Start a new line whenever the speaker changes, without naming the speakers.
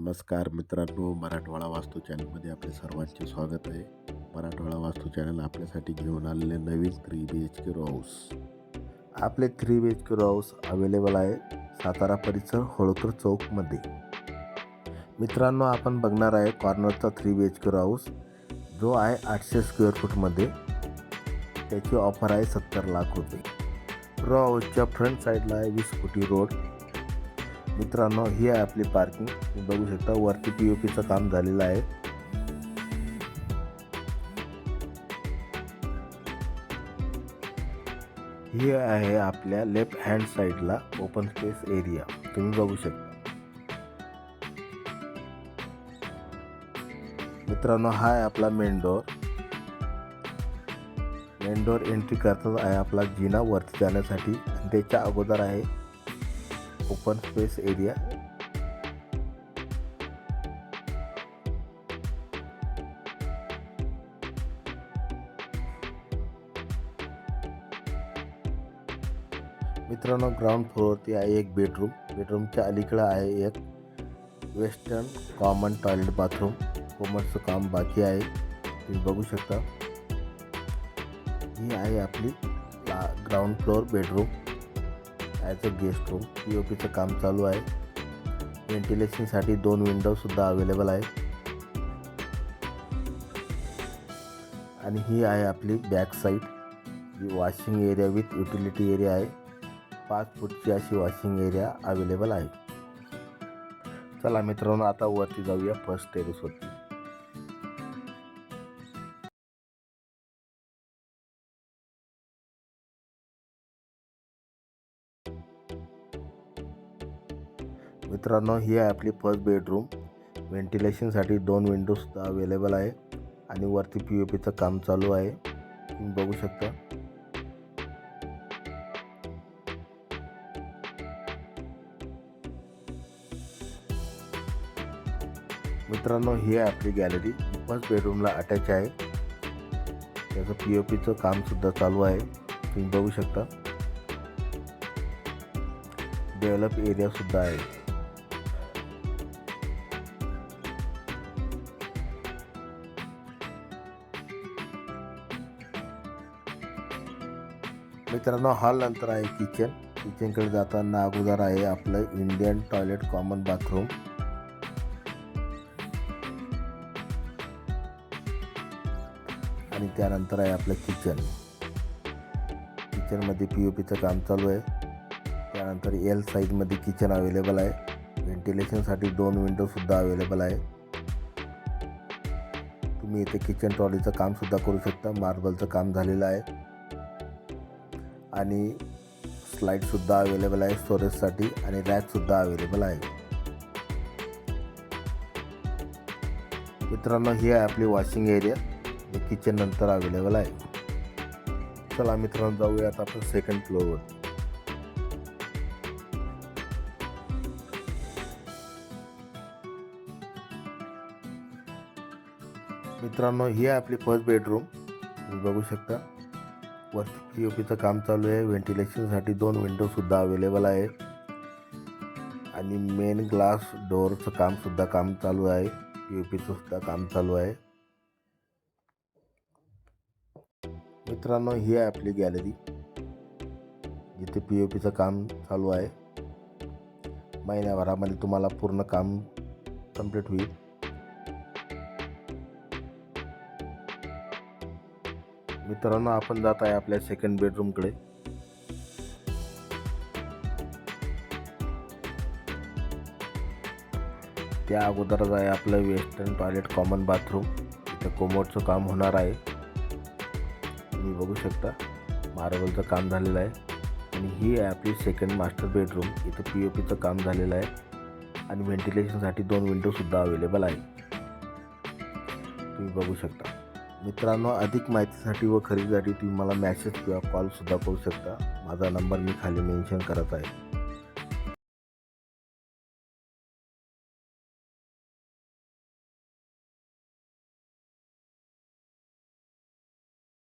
नमस्कार मित्रांनो, मराठवाडा वास्तू चॅनलमध्ये आपले सर्वांचे स्वागत आहे. मराठवाडा वास्तू चॅनल आपल्यासाठी घेऊन आलेले नवीन 3 BHK रो हाऊस. आपले 3 BHK रो हाऊस अवेलेबल आहे सातारा परिसर होळकर चौकमध्ये. मित्रांनो, आपण बघणार आहे कॉर्नरचा 3 BHK रो हाऊस जो आहे 800 स्क्वेअर फूटमध्ये. त्याची ऑफर आहे 70 लाख रुपये. रो हाऊसच्या फ्रंट साईडला आहे 20 फुटी रोड. मित्रांनो, ही आहे आपली पार्किंग. तुम्ही बघू शकता वरती POPचं काम झालेलं आहे. ही आहे आपल्या लेफ्ट हँड साईडला ओपन स्पेस एरिया. तुम्ही बघू शकता. मित्रांनो, हा आहे आपला main door. Main door entry करताच आहे आपला जिना वरती जाण्यासाठी आणि त्याच्या अगोदर आहे ओपन स्पेस एरिया. मित्रांनो, ग्राउंड फ्लोअरवरती आहे एक बेडरूम. बेडरूमच्या अलीकडे आहे एक वेस्टर्न कॉमन टॉयलेट बाथरूम. कोमरचं काम बाकी आहे, तुम्ही बघू शकता. ही आहे आपली ground floor bedroom as a guest room. POPचं काम चालू आहे. व्हेंटिलेशनसाठी 2 विंडोसुद्धा अवेलेबल आहे. आणि ही आहे आपली बॅक साईड, जी washing area with utility area आहे. 5 फूटची अशी वॉशिंग एरिया अवेलेबल आहे. चला मित्रांनो, आता वरती जाऊया फर्स्ट टेरेसवरती. मित्रांनो, ही आहे आपली फर्स्ट बेडरूम. व्हेंटिलेशनसाठी 2 विंडोसुद्धा अवेलेबल आहे आणि वरती POPचं काम चालू आहे, तुम्ही बघू शकता. मित्रांनो, ही आहे आपली गॅलरी. फर्स्ट बेडरूमला अटॅच आहे. त्याचं POPचं कामसुद्धा चालू आहे, तुम्ही बघू शकता. डेव्हलप एरियासुद्धा आहे. मित्रांनो, हॉल नंतर आहे किचन. किचनकडे जाताना अगोदर आहे आपलं इंडियन टॉयलेट कॉमन बाथरूम. आणि त्यानंतर आहे आपलं किचन. किचनमध्ये POPचं काम चालू आहे. त्यानंतर L साईजमध्ये किचन अवेलेबल आहे. व्हेंटिलेशनसाठी 2 विंडोसुद्धा अवेलेबल आहे. तुम्ही इथे किचन ट्रॉलीचं कामसुद्धा करू शकता. मार्बलचं काम झालेलं आहे आणि स्लाईडसुद्धा अवेलेबल आहे स्टोरेजसाठी आणि रॅकसुद्धा अवेलेबल आहे. मित्रांनो, ही आहे आपली वॉशिंग एरिया, जे किचन नंतर अवेलेबल आहे. चला मित्रांनो, जाऊयात आपण सेकंड फ्लोअरवर. मित्रांनो, ही आहे आपली फर्स्ट बेडरूम. तुम्ही बघू शकता वरती POPचं काम चालू आहे. व्हेंटिलेशनसाठी 2 विंडोसुद्धा अवेलेबल आहे आणि मेन ग्लास डोअरचं काम चालू आहे. POPचं सुद्धा काम चालू आहे. मित्रांनो, ही आहे आपली गॅलरी, जिथे POPचं काम चालू आहे. महिन्याभरामध्ये तुम्हाला पूर्ण काम कंप्लीट होईल. मित्रांनो, आपण जात आहे आपल्या सेकंड बेडरूमकडे. त्या अगोदरच आहे आपलं वेस्टर्न टॉयलेट कॉमन बाथरूम. इथं कोमोडचं काम होणार आहे, तुम्ही बघू शकता. मार्बलचं काम झालेलं आहे. आणि ही आहे आपली सेकंड मास्टर बेडरूम. इथं POPचं काम झालेलं आहे आणि व्हेंटिलेशनसाठी 2 विंडोसुद्धा अवेलेबल आहे, तुम्ही बघू शकता. मित्रांनो, अधिक माहितीसाठी व खरेदीसाठी तुम्ही मला मॅसेज किंवा कॉलसुद्धा करू शकता. माझा नंबर मी खाली मेन्शन करत आहे.